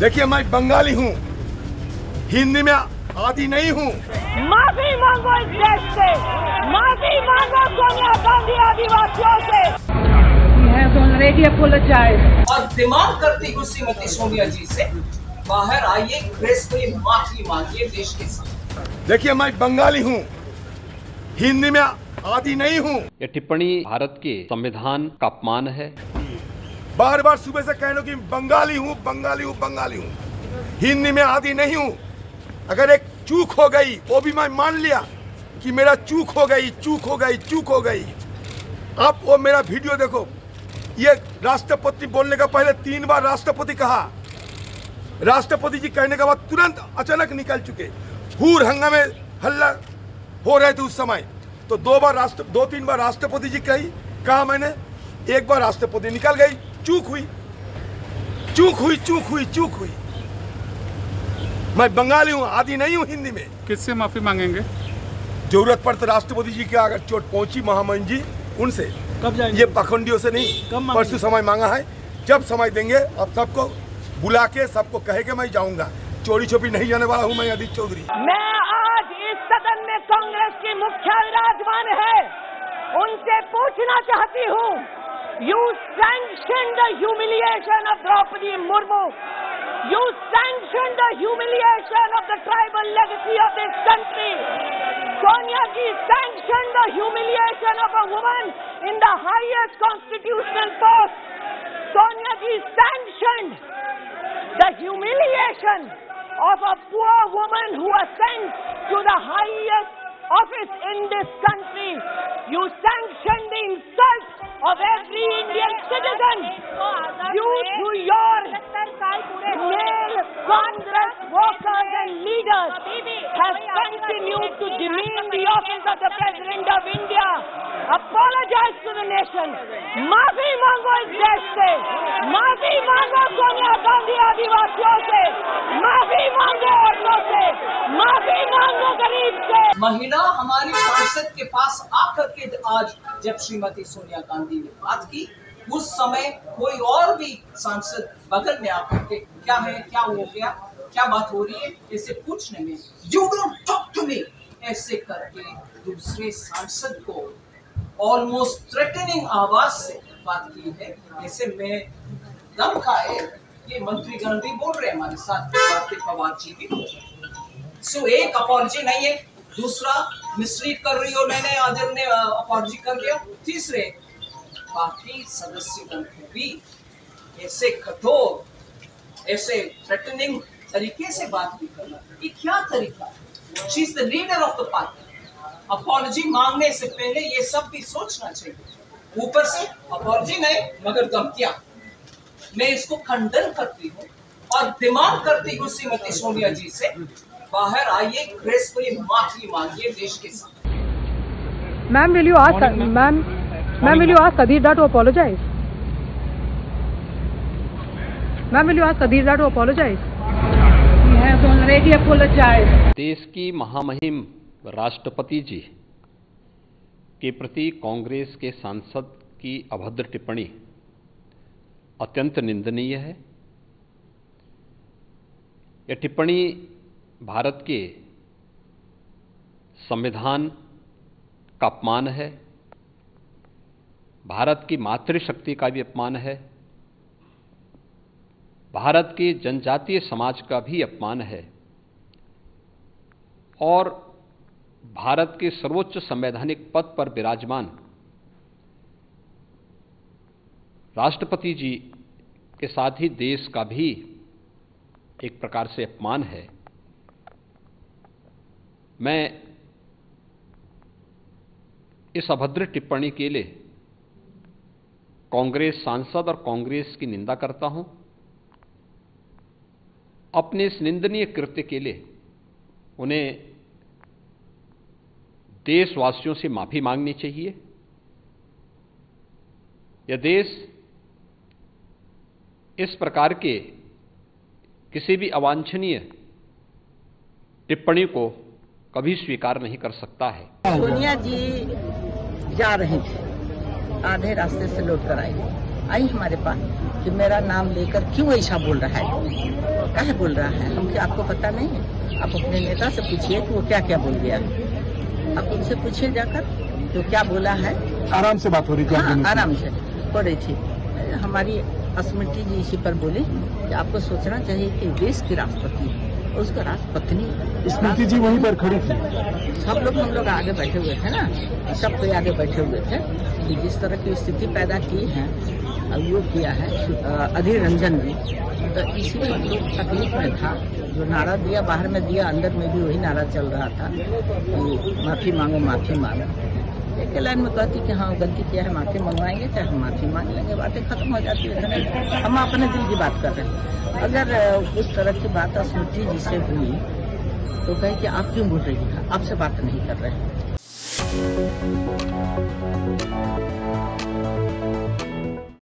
देखिए मैं बंगाली हूँ, हिंदी में आदि नहीं हूँ। माफी मांगो इस देश से, माफी मांगो सोनिया गांधी आदिवासियों से। He has already apologized. और डिमांड करती हूँ श्रीमती सोनिया जी से, बाहर आइए, ग्रेसफुली माफी मांगिए देश के साथ। देखिए मैं बंगाली हूँ, हिंदी में आदि नहीं हूँ। यह टिप्पणी भारत के संविधान का अपमान है। बार बार सुबह से कह लो कि बंगाली हूँ, बंगाली हूँ, बंगाली हूँ, हिंदी में आदि नहीं हूँ। अगर एक चूक हो गई वो भी मैं मान लिया कि मेरा चूक हो गई, चूक हो गई, चूक हो गई। आप वो मेरा वीडियो देखो, ये राष्ट्रपति बोलने का पहले 3 बार राष्ट्रपति कहा, राष्ट्रपति जी कहने के बाद तुरंत अचानक निकल चुके। हूर हंगामे हल्ला हो रहे थे उस समय, तो 2-3 बार राष्ट्रपति जी कहा मैंने, एक बार राष्ट्रपति निकल गई। चूक हुई, चूक हुई, चूक हुई, चूक हुई। मैं बंगाली हूँ, आदि नहीं हूँ हिंदी में। किससे माफी मांगेंगे? जरूरत पड़े तो राष्ट्रपति जी की अगर चोट पहुंची महामहिम जी, उनसे। कब जाएंगे? ये पाखंडियों से नहीं, परसों समय मांगा है। जब समय देंगे आप सबको बुला के सबको कहे के मैं जाऊंगा। चोरी छुपी नहीं जाने वाला हूँ मैं अदित चौधरी। मैं आज इस सदन में कांग्रेस की मुखिया विराजमान है, उनसे पूछना चाहती हूँ, you sanction the humiliation of Droupadi Murmu, you sanctioned the humiliation of the tribal legacy of this country. Sonia ji sanctioned the humiliation of a woman in the highest constitutional post. Sonia ji sanctioned the humiliation of a poor woman who was sent to the highest office in this country. You sanctioned the insult of every Indian citizen. Due to your male Congress workers and leaders have continued to demean the office of the President of India. Apologize to the nation. माफी मांगो इस देश से, माफी मांगो सोनिया गांधी आदिवासियों से, माफी मांगो औरतों से, माफी मांगो गरीब से। महिला हमारी सांसद के पास आकर के आज जब श्रीमती सोनिया गांधी ने बात की, उस समय कोई और भी सांसद बगल में आकर के क्या है, क्या हो गया, क्या बात हो रही है, ऐसे पूछने में you don't talk to me ऐसे करके दूसरे सांसद को ऑलमोस्ट थ्रेटनिंग आवाज से बात की है। ऐसे में दम खाए ये मंत्रीगण भी बोल रहे हैं हमारे साथ भारती पवार जी भी। सो एक अपॉलजी नहीं है, दूसरा मिसलीड कर रही हो, मैंने आदर ने अपॉलजी कर दिया, तीसरे बाकी सदस्यगण को भी ऐसे कठोर, ऐसे थ्रेटनिंग तरीके से बात भी करना, ये क्या तरीका? She is the leader of the party. Apology मांगने से पहले ये सब भी सोचना चाहिए। ऊपर से अपॉलजी नहीं मगर धमकियां। मैं इसको खंडन करती हूँ और डिमांड करती हूँ श्रीमती सोनिया जी से, बाहर आइए, ग्रेसफुली माफी मांगिए देश के साथ। Ma'am, will you ask will you ask Aditya to apologize? Ma'am, will you ask Aditya to apologize? He has already apologized. देश की महामहिम राष्ट्रपति जी के प्रति कांग्रेस के सांसद की अभद्र टिप्पणी अत्यंत निंदनीय है। यह टिप्पणी भारत के संविधान का अपमान है, भारत की मातृशक्ति का भी अपमान है, भारत के जनजातीय समाज का भी अपमान है और भारत के सर्वोच्च संवैधानिक पद पर विराजमान राष्ट्रपति जी के साथ ही देश का भी एक प्रकार से अपमान है। मैं इस अभद्र टिप्पणी के लिए कांग्रेस सांसद और कांग्रेस की निंदा करता हूं। अपने इस निंदनीय कृत्य के लिए उन्हें देशवासियों से माफी मांगनी चाहिए। यह देश इस प्रकार के किसी भी अवांछनीय टिप्पणी को कभी स्वीकार नहीं कर सकता है। सोनिया जी जा रही थी, आधे रास्ते से लौट कर आई। आई हमारे पास कि मेरा नाम लेकर क्यों ऐसा बोल रहा है, काहे बोल रहा है, हम क्या आपको पता नहीं है? आप अपने नेता से पूछिए कि वो क्या क्या बोल गया, आप उनसे पूछिए जाकर तो क्या बोला है। आराम से बात हो रही थी? हाँ, आराम से हो रही थी। हमारी स्मृति जी इसी पर बोले कि आपको सोचना चाहिए कि देश की राष्ट्रपति है, उसका राष्ट्रपत्नी स्मृति जी वहीं पर खड़ी थी। सब लोग हम लोग आगे बैठे हुए थे ना, सब कोई आगे बैठे हुए थे कि जिस तरह की स्थिति पैदा की है वो किया है अधीर रंजन जी, तो इसलिए हम लोग तकलीफ में था। जो नारा दिया बाहर में दिया, अंदर में भी वही नारा चल रहा था कि माफी मांगो माफी मांगो। एक लाइन में कहती कि हाँ गलती किया है, माफी मंगवाएंगे, चाहे हम माफी मांग लेंगे, बातें खत्म हो जाती है। हम अपने दिल की बात कर रहे हैं। अगर उस तरह की बात स्मृति जी से हुई तो कहे कि आप क्यों बोल रही हैं, आपसे बात नहीं कर रहे हैं।